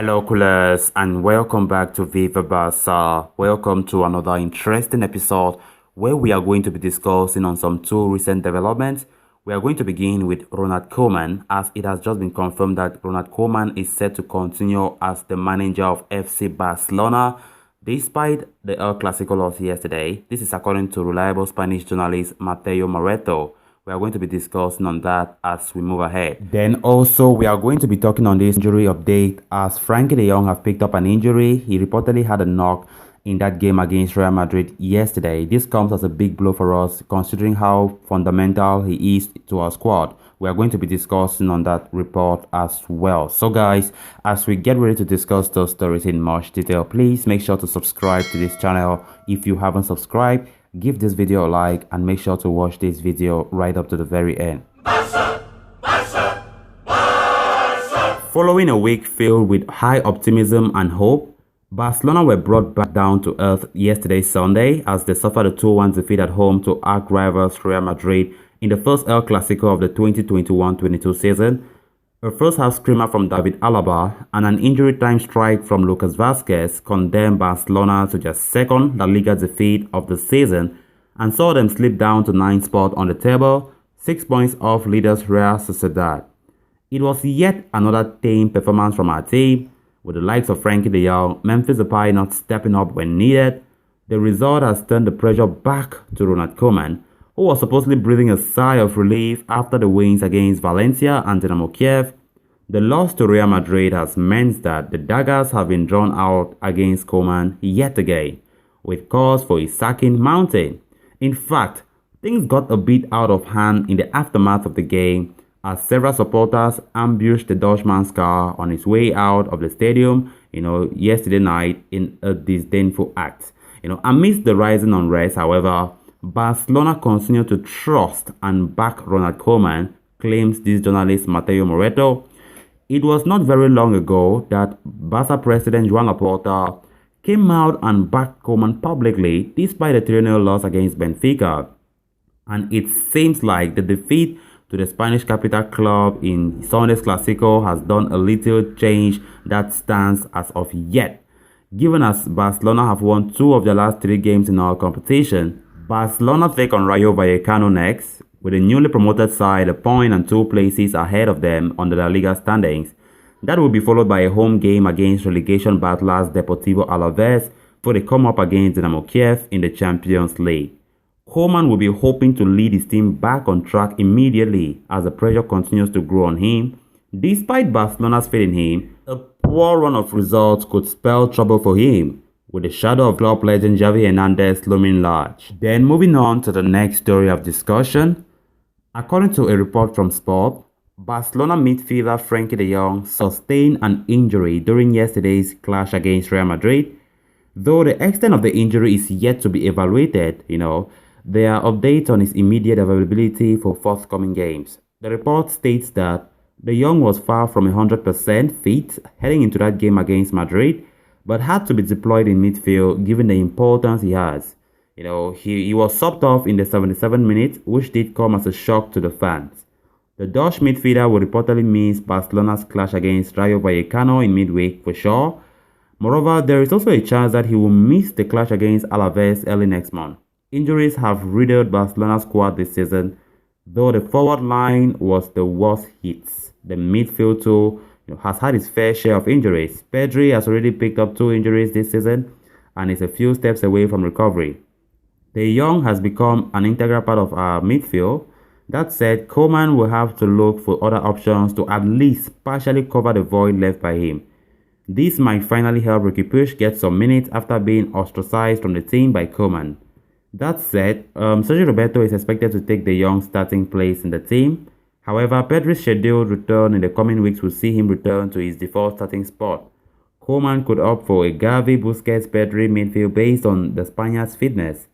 Hello, coolers, and welcome back to Viva Barca. Welcome to another interesting episode where we are going to be discussing on some two recent developments. We are going to begin with Ronald Koeman, as it has just been confirmed that Ronald Koeman is set to continue as the manager of FC Barcelona despite the El Clasico loss yesterday. This is according to reliable Spanish journalist Mateo Moreto. We are going to be discussing on that as we move ahead. Then also we are going to be talking on this injury update as Frankie de Jong have picked up an injury. He reportedly had a knock in that game against Real Madrid yesterday. This comes as a big blow for us considering how fundamental he is to our squad. We are going to be discussing on that report as well. So guys, as we get ready to discuss those stories in much detail, please make sure to subscribe to this channel if you haven't subscribed. Give this video a like and make sure to watch this video right up to the very end. Barca, Barca, Barca. Following a week filled with high optimism and hope, Barcelona were brought back down to earth yesterday Sunday as they suffered a 2-1 defeat at home to arch rivals Real Madrid in the first El Clasico of the 2021-22 season. A first-half screamer from David Alaba and an injury-time strike from Lucas Vazquez condemned Barcelona to their second La Liga defeat of the season and saw them slip down to 9th spot on the table, 6 points off leaders Real Sociedad. It was yet another tame performance from our team, with the likes of Frankie de Jong, Memphis Depay not stepping up when needed. The result has turned the pressure back to Ronald Koeman, who was supposedly breathing a sigh of relief after the wins against Valencia and Dynamo Kiev. The loss to Real Madrid has meant that the daggers have been drawn out against Koeman yet again, with cause for his sacking mounting. In fact, things got a bit out of hand in the aftermath of the game as several supporters ambushed the Dutchman's car on his way out of the stadium, yesterday night in a disdainful act. Amidst the rising unrest, however, Barcelona continue to trust and back Ronald Koeman, claims this journalist Mateo Moreto. It was not very long ago that Barca president Jong came out and backed Koeman publicly despite a 3-0 loss against Benfica. And it seems like the defeat to the Spanish capital club in Sunday's Clasico has done a little change that stance as of yet. Given as Barcelona have won 2 of their last 3 games in our competition, Barcelona take on Rayo Vallecano next, with the newly promoted side a point and 2 places ahead of them on the La Liga standings. That will be followed by a home game against relegation battlers Deportivo Alaves before they come up against Dynamo Kiev in the Champions League. Koeman will be hoping to lead his team back on track immediately as the pressure continues to grow on him. Despite Barcelona's faith in him, a poor run of results could spell trouble for him, with the shadow of club legend Xavi Hernandez looming large. Then moving on to the next story of discussion. According to a report from Sport, Barcelona midfielder Frankie de Jong sustained an injury during yesterday's clash against Real Madrid. Though the extent of the injury is yet to be evaluated, there are updates on his immediate availability for forthcoming games. The report states that de Jong was far from 100% fit heading into that game against Madrid, but had to be deployed in midfield given the importance he has. He was subbed off in the 77 minutes, which did come as a shock to the fans. The Dutch midfielder will reportedly miss Barcelona's clash against Rayo Vallecano in midweek for sure. Moreover, there is also a chance that he will miss the clash against Alaves early next month. Injuries have riddled Barcelona's squad this season, though the forward line was the worst hit. The midfield too has had its fair share of injuries. Pedri has already picked up 2 injuries this season and is a few steps away from recovery. De Jong has become an integral part of our midfield. That said, Koeman will have to look for other options to at least partially cover the void left by him. This might finally help Ricky Puig get some minutes after being ostracized from the team by Koeman. That said, Sergio Roberto is expected to take de Jong's starting place in the team. However, Pedri's scheduled return in the coming weeks will see him return to his default starting spot. Koeman could opt for a Gavi, Busquets, Pedri midfield based on the Spaniard's fitness.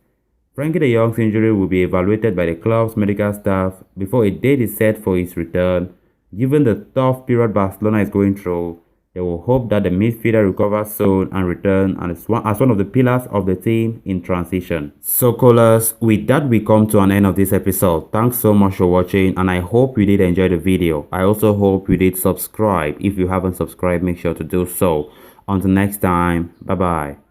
Frankie de Jong's injury will be evaluated by the club's medical staff before a date is set for his return. Given the tough period Barcelona is going through, They will hope that the midfielder recovers soon and return and as one of the pillars of the team in transition. So callers, with that we come to an end of this episode. Thanks so much for watching and I hope you did enjoy the video. I also hope you did subscribe. If you haven't subscribed, make sure to do so. Until next time, bye bye.